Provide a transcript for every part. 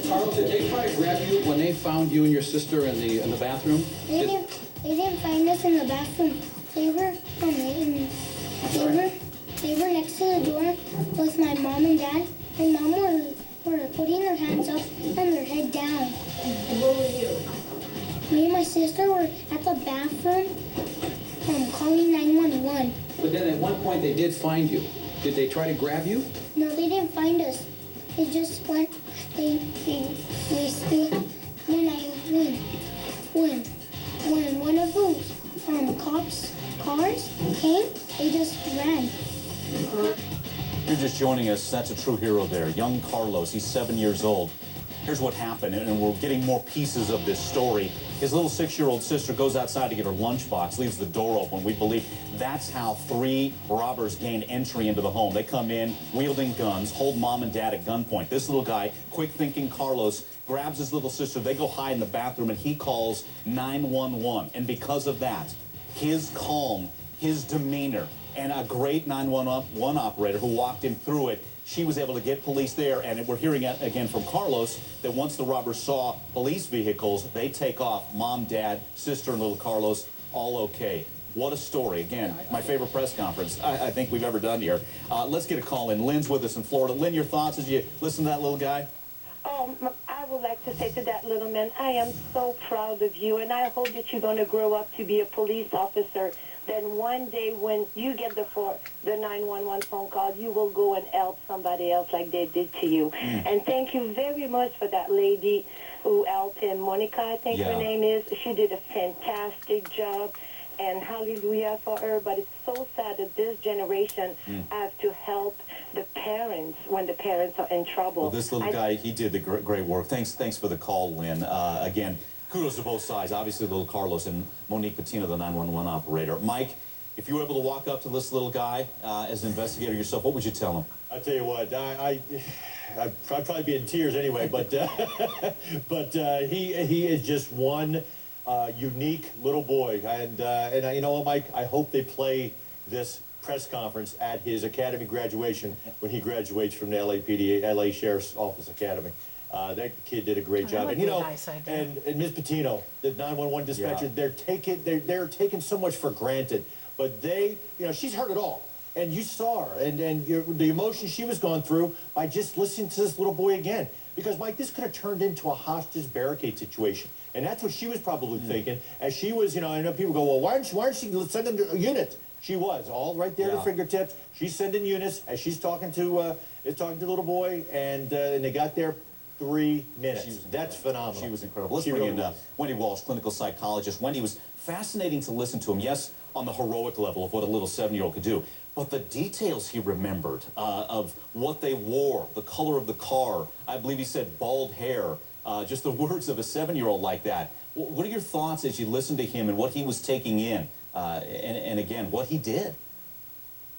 Carlos, did they try to grab you when they found you and your sister in the bathroom? They didn't find us in the bathroom. They were next to the door with my mom and dad. My mom were putting their hands up and their head down. And where were you? Me and my sister were at the bathroom calling 911. But then at one point they did find you. Did they try to grab you? No, they didn't find us. They just went. When one of those cops' cars came, they just ran. You're just joining us. That's a true hero there. Young Carlos, he's 7 years old. Here's what happened, and we're getting more pieces of this story. His little 6-year-old sister goes outside to get her lunchbox, leaves the door open. We believe that's how 3 robbers gained entry into the home. They come in, wielding guns, hold mom and dad at gunpoint. This little guy, quick-thinking Carlos, grabs his little sister. They go hide in the bathroom, and he calls 911. And because of that, his calm, his demeanor, and a great 911 operator who walked him through it, she was able to get police there, and we're hearing again from Carlos that once the robbers saw police vehicles, they take off. Mom, dad, sister, and little Carlos, all okay. What a story. Again, my favorite press conference I think we've ever done here. Let's get a call in. Lynn's with us in Florida. Lynn, your thoughts as you listen to that little guy? I would like to say to that little man, I am so proud of you, and I hope that you're going to grow up to be a police officer. Then one day when you get the 911 phone call, you will go and help somebody else like they did to you. And thank you very much for that lady who helped him. Monica, I think her name is. She did a fantastic job, and hallelujah for her. But it's so sad that this generation have to help the parents when the parents are in trouble. Well, this little guy, he did the great work. Thanks for the call, Lynn. Again, kudos to both sides. Obviously, little Carlos and Monique Patino, the 911 operator. Mike, if you were able to walk up to this little guy as an investigator yourself, what would you tell him? I tell you what, I'd probably be in tears anyway, but he is just one unique little boy, and you know what, Mike? I hope they play this press conference at his academy graduation when he graduates from the LAPD, LA Sheriff's Office Academy. That kid did a great job, and you know, and Ms. Patino, the 911 dispatcher, they're taking so much for granted, but they, you know, she's heard it all, and you saw her, and the emotion she was going through by just listening to this little boy again, because Mike, this could have turned into a hostage barricade situation, and that's what she was probably thinking as she was, you know. I know people go, well, why aren't she sending a unit? She was all right there at her fingertips. She's sending units as she's talking to the little boy, and they got there 3 minutes. That's phenomenal. She was incredible. Let's bring in Wendy Walsh, clinical psychologist. Wendy, was fascinating to listen to him. Yes, on the heroic level of what a little 7-year-old could do, but the details he remembered of what they wore, the color of the car. I believe he said bald hair. Just the words of a 7-year-old like that. What are your thoughts as you listen to him and what he was taking in, and again, what he did?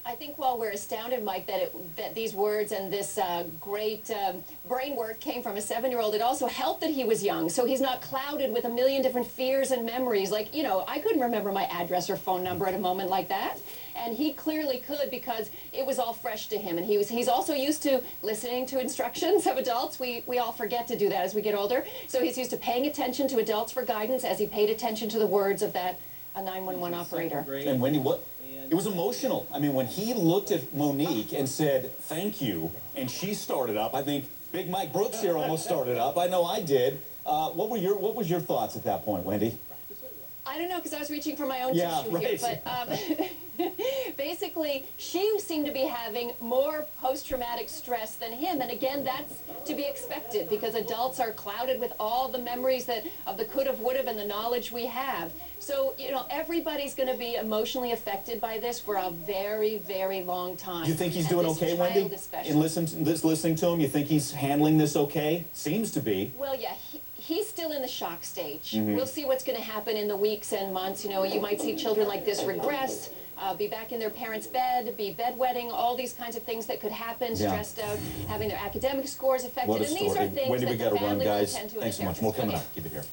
I think while we're astounded, Mike, that these words and this great brain work came from a 7-year-old, it also helped that he was young, so he's not clouded with a million different fears and memories. Like, you know, I couldn't remember my address or phone number at a moment like that, and he clearly could because it was all fresh to him, and he's also used to listening to instructions of adults. We all forget to do that as we get older, so he's used to paying attention to adults for guidance as he paid attention to the words of that 911 operator. And Wendy, what? It was emotional. I mean, when he looked at Monique and said, thank you, and she started up, I think Big Mike Brooks here almost started up. I know I did. What was your thoughts at that point, Wendy? I don't know, because I was reaching for my own tissue here, but basically, she seemed to be having more post-traumatic stress than him, and again, that's to be expected, because adults are clouded with all the memories of the could've, would've, and the knowledge we have. So, you know, everybody's going to be emotionally affected by this for a very, very long time. You think he's doing okay, Wendy? In listening to him, you think he's handling this okay? Seems to be. Well, yeah. He's still in the shock stage. We'll see what's going to happen in the weeks and months. You know, you might see children like this regress, be back in their parents' bed, be bedwetting, all these kinds of things that could happen, stressed out, having their academic scores affected. What a And story. these are things Wendy, that we got to run, guys. Tend to Thanks so much. More coming up. Keep it here.